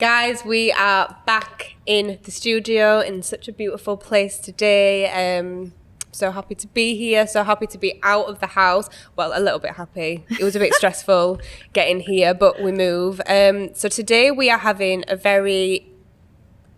Guys, we are back in the studio in such a beautiful place today. So happy to be here, so happy to be out of the house. Well, a little bit happy. It was a bit stressful getting here, but we move. So today we are having a very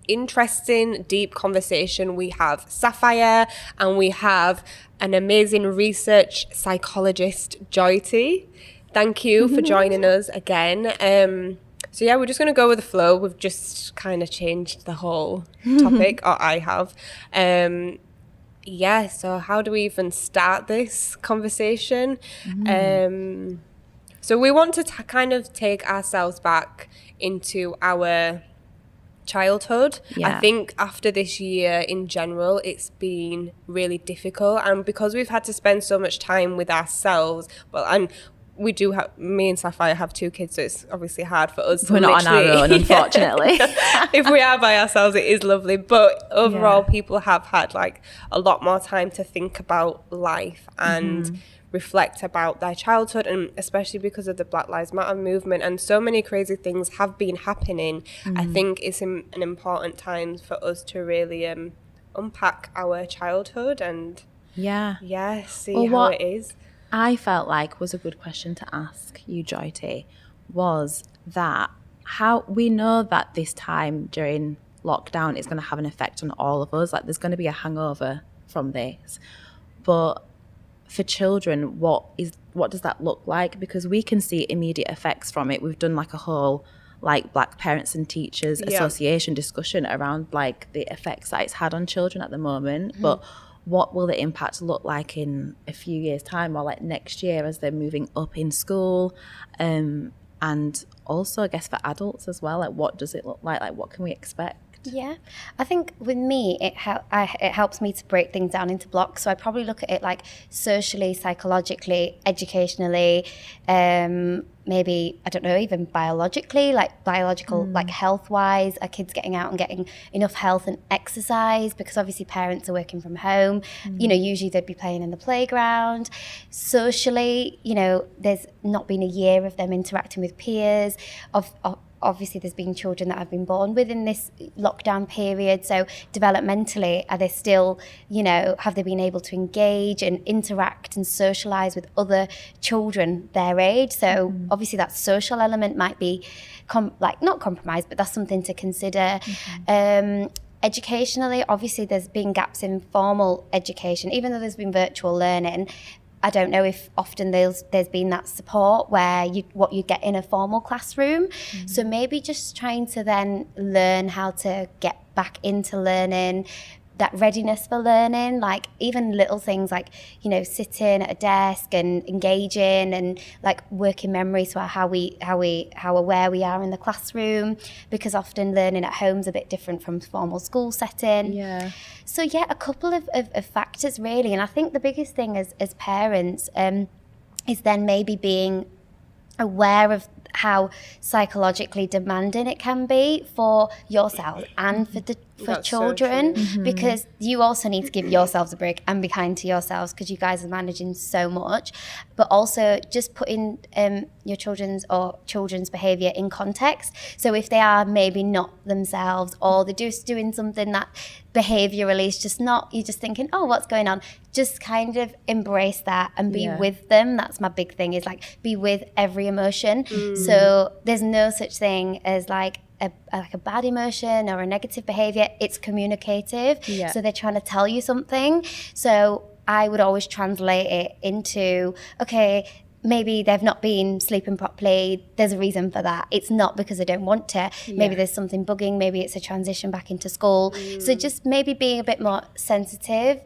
interesting, deep conversation. We have Saphire and we have an amazing research psychologist, Joyti. Thank you for joining us again. So yeah, we're just going to go with the flow. We've just kind of changed the whole topic, or I have. So how do we even start this conversation? So we want to kind of take ourselves back into our childhood. I think after this year in general, it's been really difficult. And because we've had to spend so much time with ourselves, we do have, me and Saphire have 2 kids, so it's obviously hard for us. We're not on our own, unfortunately. If we are by ourselves, it is lovely. But overall, people have had like a lot more time to think about life and reflect about their childhood, and especially because of the Black Lives Matter movement and so many crazy things have been happening. I think it's an important time for us to really unpack our childhood and see how it is. I felt like was a good question to ask you, Joyti, was that how we know that this time during lockdown is going to have an effect on all of us. Like there's going to be a hangover from this. But for children, what does that look like? Because we can see immediate effects from it. We've done like a whole like Black Parents and Teachers Association discussion around like the effects that it's had on children at the moment. But what will the impact look like in a few years' time, or like next year as they're moving up in school? And also, I guess, for adults as well, like what does it look like? Like what can we expect? Yeah, I think with me, it helps me to break things down into blocks. So I probably look at it like socially, psychologically, educationally, maybe, I don't know, even biologically, like biological, like health-wise, are kids getting out and getting enough health and exercise? Because obviously parents are working from home, you know, usually they'd be playing in the playground. Socially, you know, there's not been a year of them interacting with peers, obviously there's been children that have been born within this lockdown period, so developmentally are they still, you know, have they been able to engage and interact and socialise with other children their age? So obviously that social element might be not compromised, but that's something to consider. Educationally, obviously there's been gaps in formal education, even though there's been virtual learning. I don't know if often there's been that support where what you get in a formal classroom. So maybe just trying to then learn how to get back into learning, that readiness for learning, like even little things like, you know, sitting at a desk and engaging and like working memory, so how aware we are in the classroom, because often learning at home is a bit different from formal school setting. So a couple of factors really, and I think the biggest thing as parents is then maybe being aware of how psychologically demanding it can be for yourself and for children, because you also need to give yourselves a break and be kind to yourselves, because you guys are managing so much. But also just putting your children's behaviour in context. So if they are maybe not themselves, or they're just doing something that behaviourally is just not, you're just thinking, oh, what's going on? Just kind of embrace that and be with them. That's my big thing, is like be with every emotion. So there's no such thing as like a bad emotion or a negative behaviour. It's communicative. So they're trying to tell you something. So I would always translate it into, okay, maybe they've not been sleeping properly. There's a reason for that. It's not because they don't want to. Maybe there's something bugging. Maybe it's a transition back into school. So just maybe being a bit more sensitive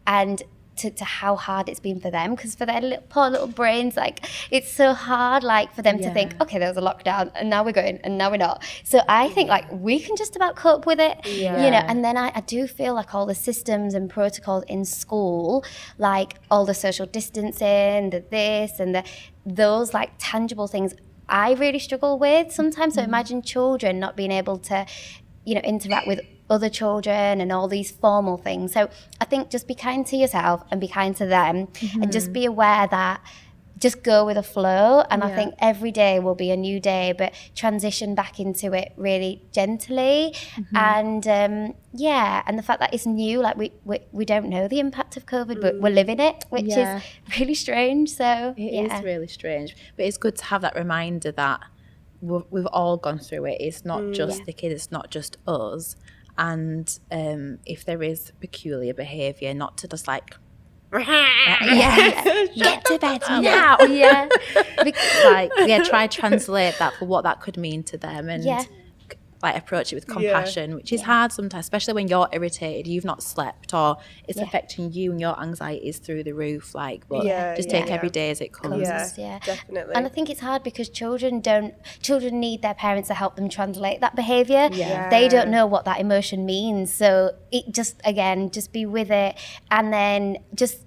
and to how hard it's been for them, because for their poor little brains, like it's so hard, like for them to think, okay, there was a lockdown and now we're going and now we're not. So I think like we can just about cope with it, you know. And then I do feel like all the systems and protocols in school, like all the social distancing, the this and those like tangible things, I really struggle with sometimes. So imagine children not being able to, you know, interact with other children and all these formal things. So I think just be kind to yourself and be kind to them, and just be aware that just go with the flow. And I think every day will be a new day, but transition back into it really gently. And and the fact that it's new, like we don't know the impact of COVID, but we're living it, which is really strange. So it is really strange, but it's good to have that reminder that we've all gone through it. It's not just the kids, it's not just us. And if there is peculiar behaviour, not to just like get to bed now. Try translate that for what that could mean to them, and like approach it with compassion, which is hard sometimes, especially when you're irritated, you've not slept, or it's affecting you and your anxiety is through the roof. Like, but just take every day as it comes. Yeah, definitely. And I think it's hard because children need their parents to help them translate that behaviour. They don't know what that emotion means, so it just be with it, and then just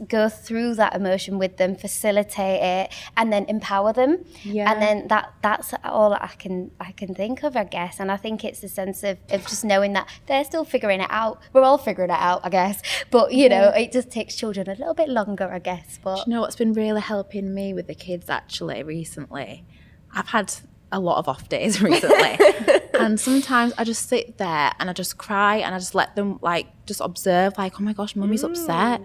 go through that emotion with them, facilitate it, and then empower them. And then that's all I can think of, I guess. And I think it's a sense of just knowing that they're still figuring it out. We're all figuring it out, I guess. But you know, it just takes children a little bit longer, I guess. But do you know what's been really helping me with the kids actually recently? I've had a lot of off days recently. And sometimes I just sit there and I just cry and I just let them like just observe, like, oh my gosh, mummy's upset.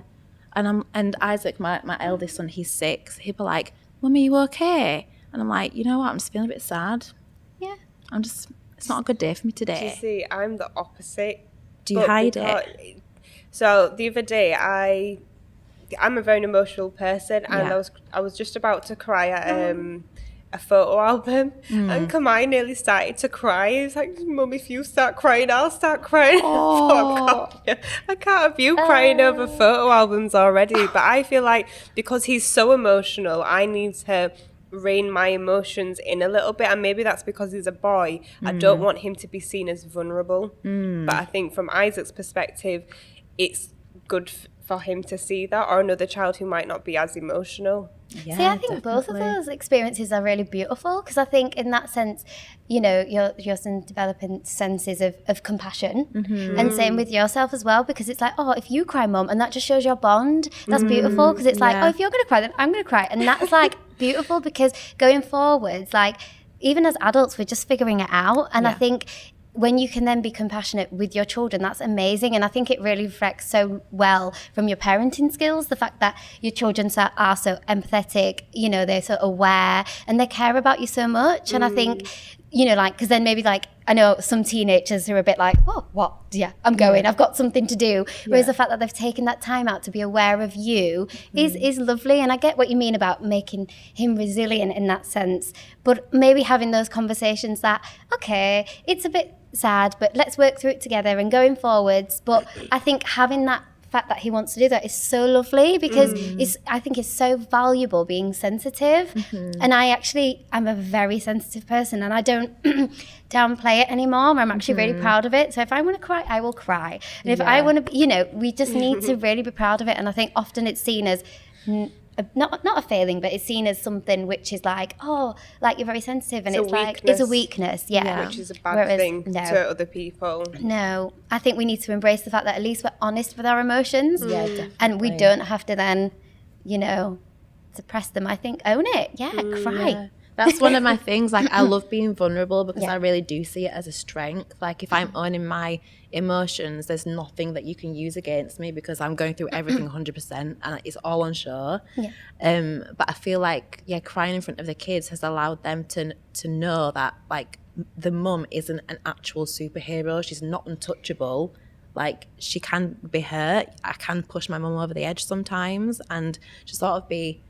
And Isaac, my eldest son, he's 6. He'll be like, Mummy, you okay? And I'm like, you know what? I'm just feeling a bit sad. Yeah. It's not a good day for me today. Do you see, I'm the opposite. Do you hide it? So the other day, I'm a very emotional person, and I was just about to cry at a photo album, and Kamai nearly started to cry. He was like, Mum, if you start crying, I'll start crying. I can't have you crying over photo albums already. But I feel like because he's so emotional, I need to rein my emotions in a little bit, and maybe that's because he's a boy. I don't want him to be seen as vulnerable. But I think from Isaac's perspective, it's good for him to see that, or another child who might not be as emotional. See, I think both of those experiences are really beautiful, because I think in that sense, you know, your son's developing senses of compassion, and same with yourself as well, because it's like, oh, if you cry, Mum, and that just shows your bond. That's beautiful, because it's like, oh, if you're going to cry, then I'm going to cry. And that's like beautiful, because going forwards, like even as adults, we're just figuring it out. And I think when you can then be compassionate with your children, that's amazing. And I think it really reflects so well from your parenting skills, the fact that your children are so empathetic, you know, they're so aware and they care about you so much. And I think, you know, like, because then maybe like, I know some teenagers who are a bit like, oh, what? Yeah, I'm going. I've got something to do. Whereas the fact that they've taken that time out to be aware of you is lovely. And I get what you mean about making him resilient in that sense. But maybe having those conversations that, okay, it's a bit sad, but let's work through it together and going forwards. But I think having that fact that he wants to do that is so lovely, because I think it's so valuable being sensitive. And I'm a very sensitive person, and I don't downplay it anymore. I'm actually really proud of it. So if I want to cry, I will cry. And if I want to, you know, we just need to really be proud of it. And I think often it's seen as not a failing, but it's seen as something which is like, oh, like you're very sensitive, and it's like it's a weakness, which is a bad thing to other people. No, I think we need to embrace the fact that at least we're honest with our emotions, and we don't have to then, you know, suppress them. I think own it, cry. Yeah. That's one of my things. Like, I love being vulnerable, because I really do see it as a strength. Like, if I'm owning my emotions, there's nothing that you can use against me, because I'm going through everything 100% and it's all on show. But I feel like, crying in front of the kids has allowed them to know that, like, the mum isn't an actual superhero. She's not untouchable. Like, she can be hurt. I can push my mum over the edge sometimes, and just sort of be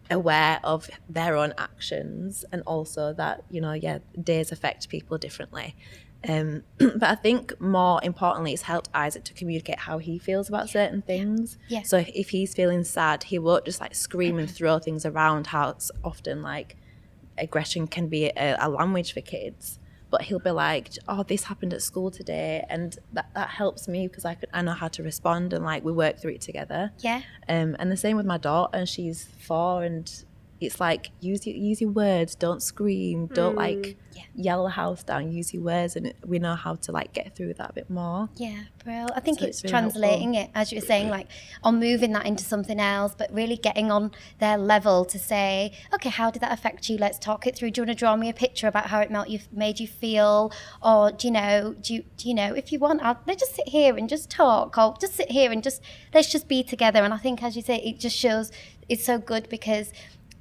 aware of their own actions, and also that, you know, days affect people differently. But I think more importantly, it's helped Isaac to communicate how he feels about certain things. So if he's feeling sad, he won't just like scream and throw things around, how it's often like aggression can be a language for kids. But he'll be like, oh, this happened at school today, and that helps me, because I know how to respond, and like we work through it together. And the same with my daughter, she's 4, and it's like use your words, don't scream, don't like yell the house down, use your words, and we know how to like get through that a bit more. Yeah, bro. I think So it's it's really translating helpful. it, as you were saying, like, or moving that into something else, but really getting on their level to say, okay, how did that affect you? Let's talk it through. Do you want to draw me a picture about how it made you feel? Or do you know, if you want, let's just sit here and just talk, or just sit here and let's just be together. And I think, as you say, it just shows it's so good because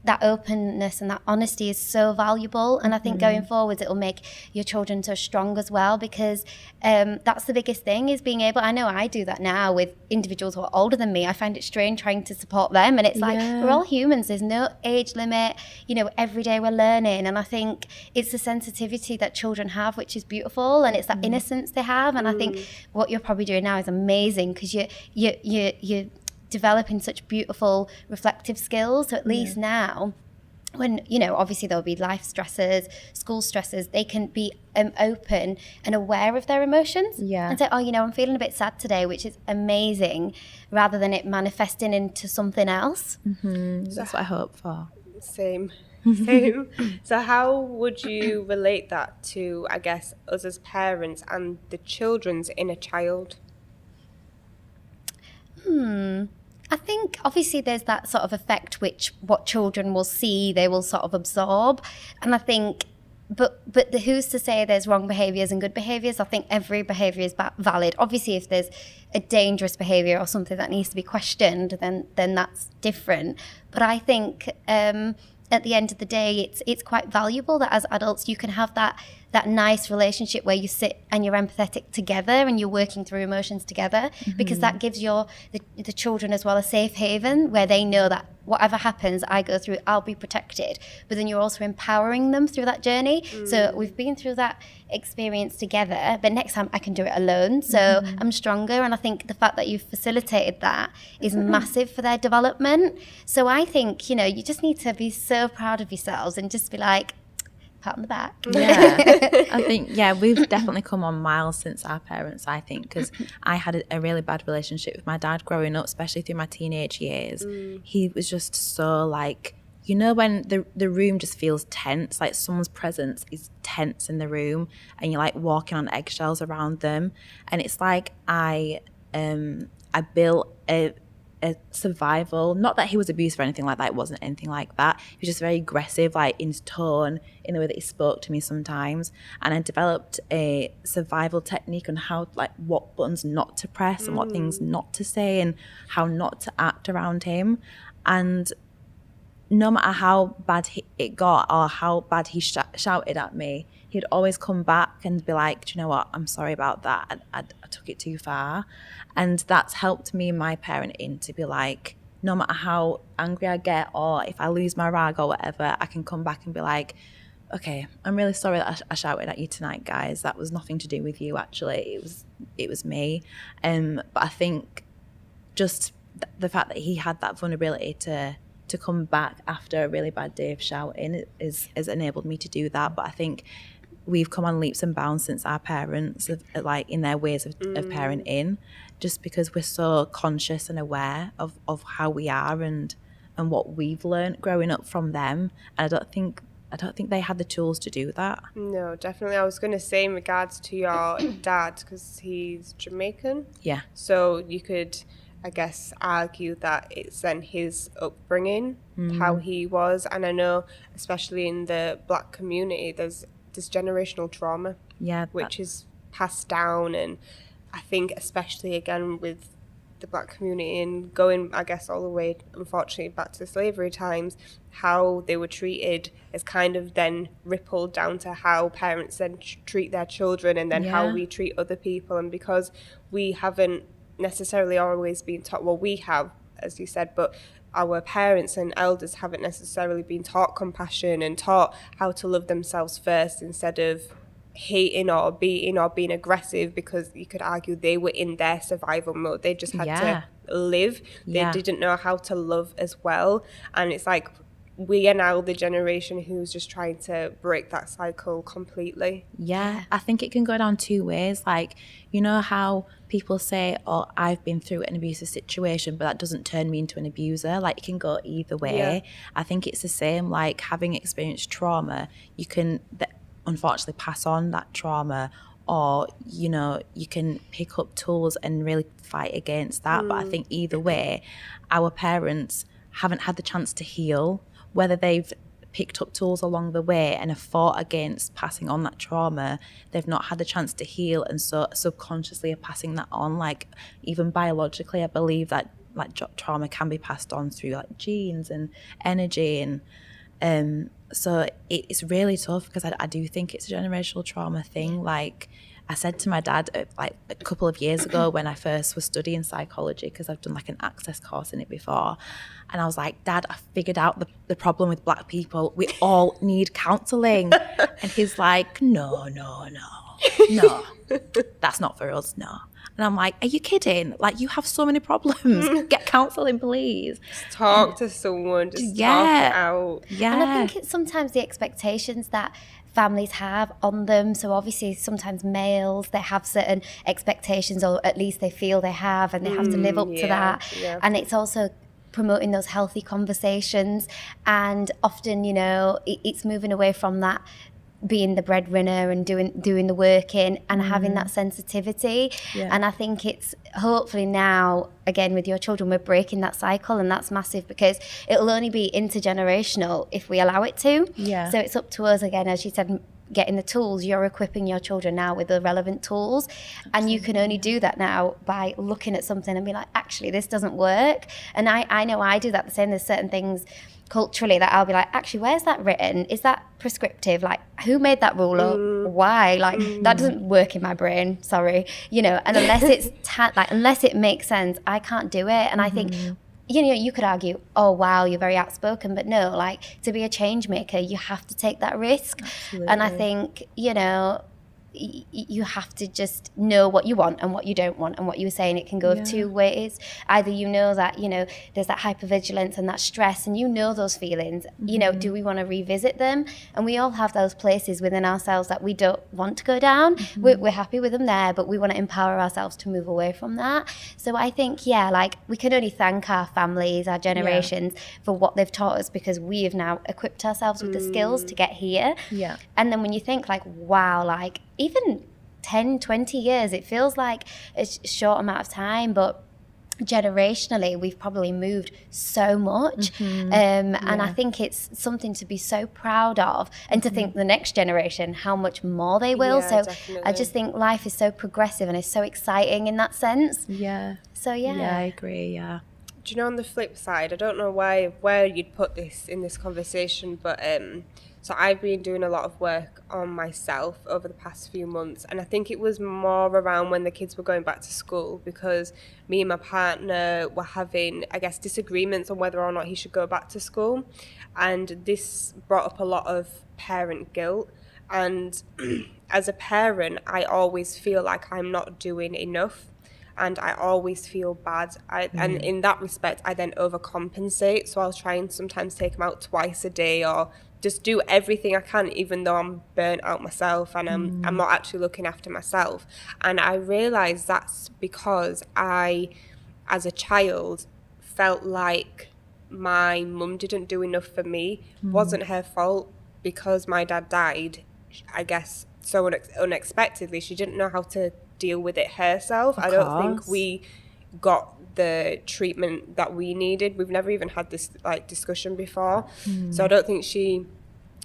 that openness and that honesty is so valuable. And I think going forwards, it'll make your children so strong as well, because that's the biggest thing, is being able, I know I do that now with individuals who are older than me. I find it strange trying to support them. And it's like, we're all humans. There's no age limit. Every day we're learning. And I think it's the sensitivity that children have, which is beautiful. And it's that innocence they have. And I think what you're probably doing now is amazing, because you're developing such beautiful reflective skills. So at least now, when obviously there'll be life stresses, school stresses, they can be open and aware of their emotions, and say, I'm feeling a bit sad today, which is amazing, rather than it manifesting into something else. That's what I hope for. Same. So how would you relate that to, I guess, us as parents and the children's inner child? I think obviously there's that sort of effect which what children will see, they will sort of absorb. And I think, but who's to say there's wrong behaviours and good behaviours? I think every behaviour is valid. Obviously, if there's a dangerous behaviour or something that needs to be questioned, then that's different. But I think at the end of the day, it's quite valuable that as adults you can have that nice relationship where you sit and you're empathetic together and you're working through emotions together, because that gives the children as well a safe haven where they know that whatever happens I go through, I'll be protected. But then you're also empowering them through that journey. So we've been through that experience together, but next time I can do it alone. So I'm stronger. And I think the fact that you've facilitated that is massive for their development. So I think, you just need to be so proud of yourselves and just be like, pat on the back. I think, we've definitely come on miles since our parents, I think, because I had a really bad relationship with my dad growing up, especially through my teenage years. He was just so like, when the room just feels tense, like someone's presence is tense in the room and you're like walking on eggshells around them. And it's like I built a survival, not that he was abusive or anything like that, it wasn't anything like that. He was just very aggressive, like in his tone, in the way that he spoke to me sometimes. And I developed a survival technique on how, like, what buttons not to press and what things not to say and how not to act around him. And no matter how bad it got or how bad he shouted at me, he'd always come back and be like, do you know what, I'm sorry about that, I took it too far. And that's helped me and my parenting to be like, no matter how angry I get or if I lose my rag or whatever, I can come back and be like, okay, I'm really sorry that I shouted at you tonight, guys. That was nothing to do with you, actually. It was me. But I think just the fact that he had that vulnerability to come back after a really bad day of shouting has enabled me to do that. But I think we've come on leaps and bounds since our parents, like in their ways of parenting, just because we're so conscious and aware of how we are and what we've learned growing up from them. And I don't think they had the tools to do that. No, definitely. I was going to say in regards to your dad, because he's Jamaican. Yeah. So you could, I guess, argue that it's then his upbringing, how he was. And I know, especially in the Black community, there's this generational trauma, which is passed down. And I think especially, again, with the Black community and going, I guess, all the way, unfortunately, back to the slavery times, how they were treated has kind of then rippled down to how parents then treat their children and then how we treat other people. And because we haven't necessarily always been taught, well, we have, as you said, but our parents and elders haven't necessarily been taught compassion and taught how to love themselves first instead of hating or beating or being aggressive, because you could argue they were in their survival mode. They just had to live. They didn't know how to love as well. And it's like, we are now the generation who's just trying to break that cycle completely. Yeah, I think it can go down two ways. Like, you know how people say, oh, I've been through an abusive situation, but that doesn't turn me into an abuser. Like, it can go either way. Yeah. I think it's the same, like having experienced trauma, you can unfortunately pass on that trauma, or, you know, you can pick up tools and really fight against that. But I think either way, our parents haven't had the chance to heal, whether they've picked up tools along the way and have fought against passing on that trauma. They've not had the chance to heal, and so subconsciously are passing that on. Like, even biologically, I believe that like trauma can be passed on through like genes and energy, and so it's really tough, because I do think it's a generational trauma thing. Like, I said to my dad like a couple of years ago when I first was studying psychology, because I've done like an access course in it before, and I was like, Dad, I figured out the problem with Black people. We all need counselling. And he's like, no, that's not for us, no. And I'm like, are you kidding? Like, you have so many problems. Get counselling, please. Just talk to someone. Just talk it out. Yeah. And I think it's sometimes the expectations that families have on them. So obviously sometimes males, they have certain expectations, or at least they feel they have, and they have to live up to that. Yeah. And it's also promoting those healthy conversations. And often, you know, it's moving away from that being the breadwinner and doing the work in, and having that sensitivity. And I think it's hopefully now, again with your children, we're breaking that cycle, and that's massive, because it'll only be intergenerational if we allow it to. So it's up to us, again, as you said, getting the tools. You're equipping your children now with the relevant tools. And you can only do that now by looking at something and be like, actually, this doesn't work. And I know I do that the same. There's certain things culturally that I'll be like, actually, where's that written? Is that prescriptive? Like, who made that rule up? Why? Like, that doesn't work in my brain, sorry. You know, and unless it's unless it makes sense, I can't do it. And I think, you know, you could argue, oh wow, you're very outspoken, but no, like, to be a change maker, you have to take that risk. Absolutely. And I think, you know, you have to just know what you want and what you don't want. And what you were saying, it can go two ways. Either you know that, you know, there's that hypervigilance and that stress, and you know those feelings. You know, do we want to revisit them? And we all have those places within ourselves that we don't want to go down. We're happy with them there, but we want to empower ourselves to move away from that. So I think, like, we can only thank our families, our generations, for what they've taught us, because we have now equipped ourselves with the skills to get here. And then when you think, like, wow, like, even 10, 20 years, it feels like a short amount of time, but generationally we've probably moved so much. And I think it's something to be so proud of, and to think the next generation how much more they will. So definitely. I just think life is so progressive and it's so exciting in that sense. So I agree. Do you know, on the flip side, I don't know where you'd put this in this conversation, but so I've been doing a lot of work on myself over the past few months, and I think it was more around when the kids were going back to school, because me and my partner were having, I guess, disagreements on whether or not he should go back to school, and this brought up a lot of parent guilt. And as a parent, I always feel like I'm not doing enough, and I always feel bad. And in that respect, I then overcompensate. So I'll try and sometimes take him out twice a day, or just do everything I can, even though I'm burnt out myself and I'm not actually looking after myself. And I realised that's because I, as a child, felt like my mum didn't do enough for me. It wasn't her fault, because my dad died, I guess, so unexpectedly. She didn't know how to deal with it herself. I don't think we got the treatment that we needed. We've never even had this like discussion before. So I don't think she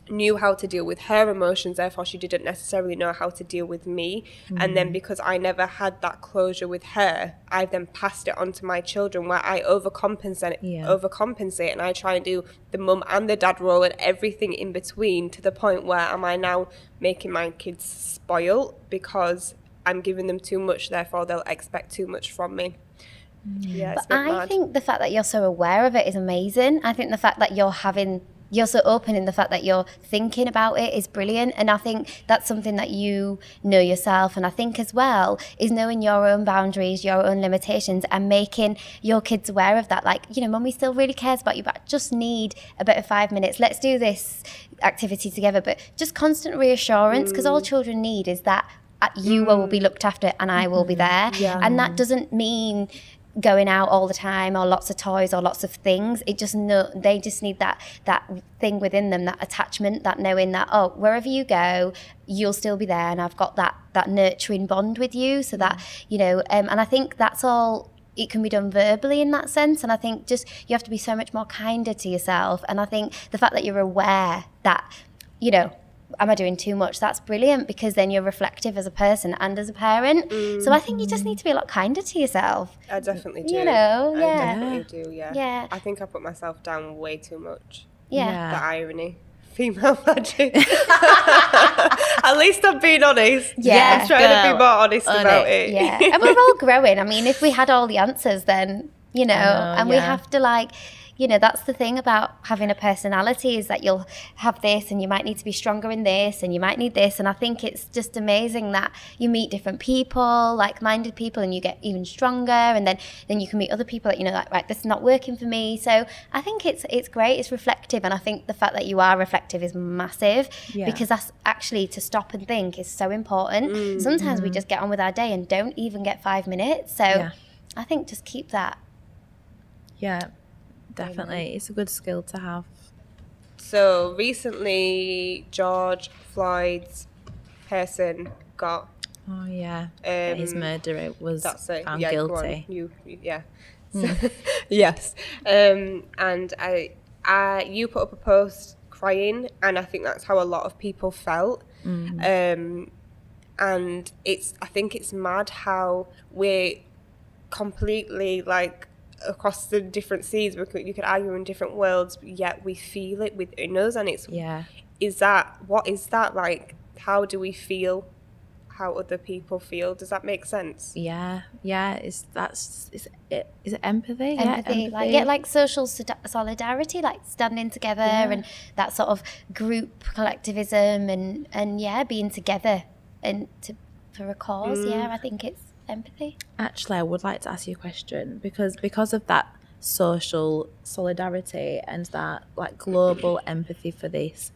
knew how to deal with her emotions, therefore she didn't necessarily know how to deal with me. And then because I never had that closure with her, I then passed it on to my children, where I overcompensate and I try and do the mum and the dad role and everything in between, to the point where am I now making my kids spoiled because I'm giving them too much, therefore they'll expect too much from me. It's but I think the fact that you're so aware of it is amazing. I think the fact that you're having you're so open in the fact that you're thinking about it is brilliant. And I think that's something that you know yourself. And I think as well is knowing your own boundaries, your own limitations, and making your kids aware of that. Like, you know, mummy still really cares about you, but I just need a bit of 5 minutes. Let's do this activity together. But just constant reassurance, because all children need is that you will be looked after and I will be there. Yeah. And that doesn't mean going out all the time or lots of toys or lots of things. They just need that thing within them, that attachment, that knowing that, oh, wherever you go, you'll still be there, and I've got that nurturing bond with you. So that, you know, and I think that's all. It can be done verbally in that sense, and I think just you have to be so much more kinder to yourself. And I think the fact that you're aware that, you know, am I doing too much? That's brilliant, because then you're reflective as a person and as a parent. So I think you just need to be a lot kinder to yourself. I definitely do. You know, yeah. I definitely do, yeah. Yeah. I think I put myself down way too much. Yeah. The irony. Female magic. At least I'm being honest. Yeah. I'm trying to be more honest about it. Yeah. And we're all growing. I mean, if we had all the answers, then, you know, and we have to, like, you know, that's the thing about having a personality, is that you'll have this and you might need to be stronger in this and you might need this. And I think it's just amazing that you meet different people, like-minded people, and you get even stronger. And then you can meet other people that, you know, like, right, this is not working for me. So I think it's great. It's reflective. And I think the fact that you are reflective is massive, because that's actually, to stop and think is so important. Sometimes we just get on with our day and don't even get 5 minutes. So I think just keep that. Yeah. Definitely. It's a good skill to have. So recently, George Floyd's person got... Oh, yeah. His murderer was found guilty. Yes. And you put up a post crying, and I think that's how a lot of people felt. And I think it's mad how we're completely, like, across the different seas, you could argue in different worlds, yet we feel it within us. And it's what is that like? How do we feel how other people feel? Does that make sense? Yeah. Is it empathy? Empathy, like social solidarity, like standing together and that sort of group collectivism and being together and for a cause. I think it's empathy. Actually, I would like to ask you a question, because of that social solidarity and that, like, global empathy for this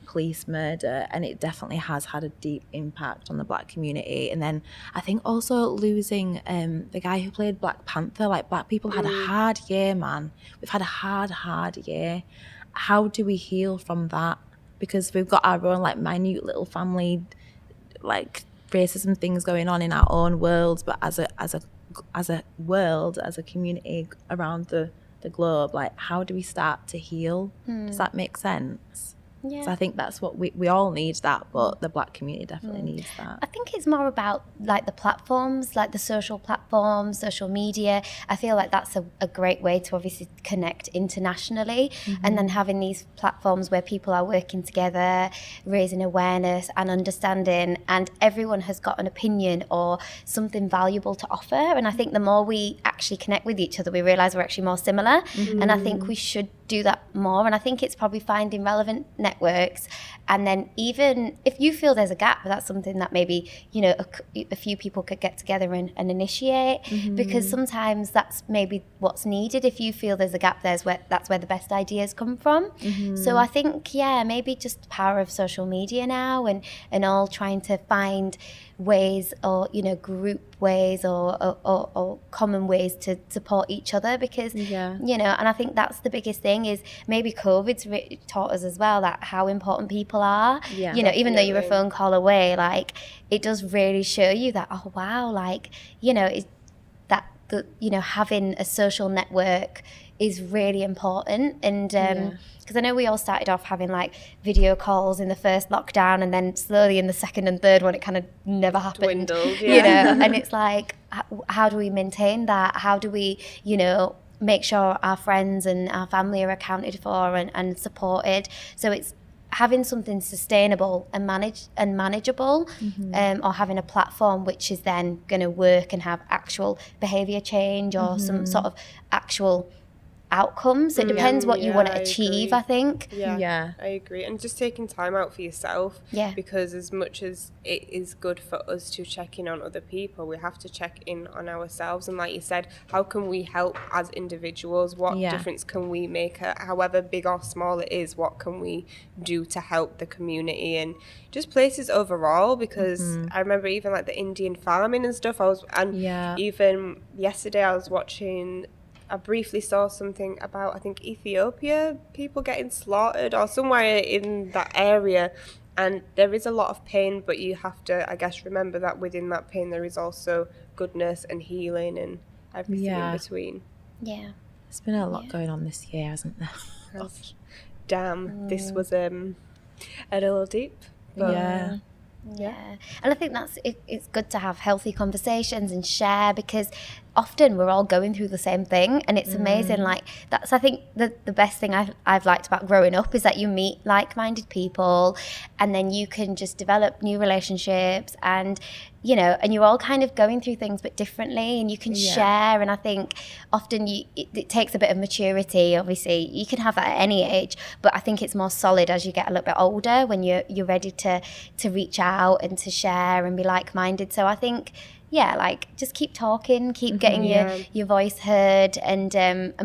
police murder, and it definitely has had a deep impact on the Black community. And then I think also losing the guy who played Black Panther. Like, Black people had a hard year, man. We've had a hard year. How do we heal from that? Because we've got our own, like, minute little family, like, racism things going on in our own worlds, but as a world, as a community around the globe, like, how do we start to heal? Does that make sense? Yeah. So I think that's what we all need that, but the Black community definitely needs that. I think it's more about, like, the platforms, like the social platforms, social media. I feel like that's a great way to obviously connect internationally, and then having these platforms where people are working together, raising awareness and understanding, and everyone has got an opinion or something valuable to offer. And I think the more we actually connect with each other, we realise we're actually more similar. And I think we should do that more. And I think it's probably finding relevant networks, and then even if you feel there's a gap, that's something that maybe, you know, a few people could get together and initiate, because sometimes that's maybe what's needed. If you feel there's a gap, that's where the best ideas come from. So I think maybe just the power of social media now, and all trying to find ways, or, you know, group ways or common ways to support each other, because you know, and I think that's the biggest thing, is maybe COVID's taught us as well that how important people are. You know, even though you're a phone call away, like, it does really show you that, oh wow, like, you know, you know, having a social network is really important. And because I know we all started off having, like, video calls in the first lockdown, and then slowly in the second and third one it kind of never happened. Dwindled, you know. And it's like, how do we maintain that? How do we, you know, make sure our friends and our family are accounted for and supported? So it's having something sustainable and manageable, or having a platform which is then going to work and have actual behaviour change, or some sort of actual outcomes. So it depends what you want to achieve, I think. Yeah, I agree. And just taking time out for yourself. Yeah. Because as much as it is good for us to check in on other people, we have to check in on ourselves. And like you said, how can we help as individuals? What difference can we make? However big or small it is, what can we do to help the community and just places overall? Because I remember even like the Indian farming and stuff. Even yesterday I was watching, I briefly saw something about, I think, Ethiopia, people getting slaughtered or somewhere in that area. And there is a lot of pain, but you have to, I guess, remember that within that pain there is also goodness and healing and everything in between. Yeah. There's been a lot going on this year, hasn't there? Damn, this was a little deep. But Yeah, and I think it's good to have healthy conversations and share, because often we're all going through the same thing, and it's amazing. Like that's, I think, the best thing I've liked about growing up is that you meet like-minded people, and then you can just develop new relationships, and and you're all kind of going through things but differently, and you can share. And I think often it takes a bit of maturity. Obviously you can have that at any age, but I think it's more solid as you get a little bit older, when you're ready to reach out and to share and be like-minded. So I think just keep talking, keep getting your voice heard, and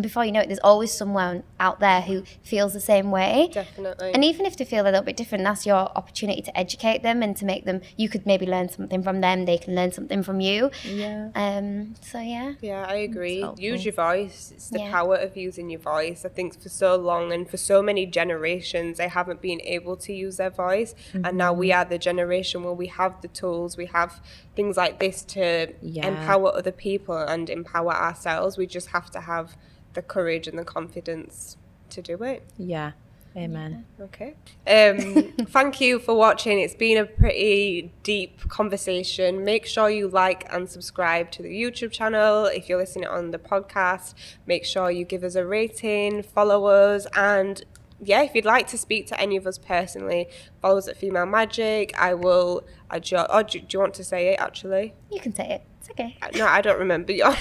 before you know it, there's always someone out there who feels the same way. Definitely. And even if they feel a little bit different, that's your opportunity to educate them and to make them, you could maybe learn something from them, they can learn something from you. Yeah, I agree. Use your voice. It's the power of using your voice. I think for so long and for so many generations, they haven't been able to use their voice, and now we are the generation where we have the tools, we have things like this to empower other people and empower ourselves. We just have to have the courage and the confidence to do it. Yeah. Amen. Okay. Thank you for watching. It's been a pretty deep conversation. Make sure you like and subscribe to the YouTube channel. If you're listening on the podcast, make sure you give us a rating, follow us, and if you'd like to speak to any of us personally, follow us at Female Magic. Do you want to say it, actually? You can say it. It's okay. No, I don't remember your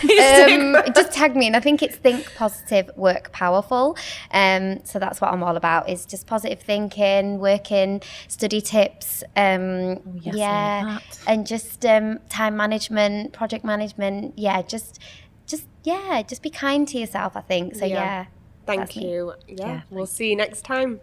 just tag me, and I think it's Think Positive, Work Powerful. So that's what I'm all about, is just positive thinking, working, study tips, and just time management, project management. Just be kind to yourself, I think. So Thank you. We'll see you next time.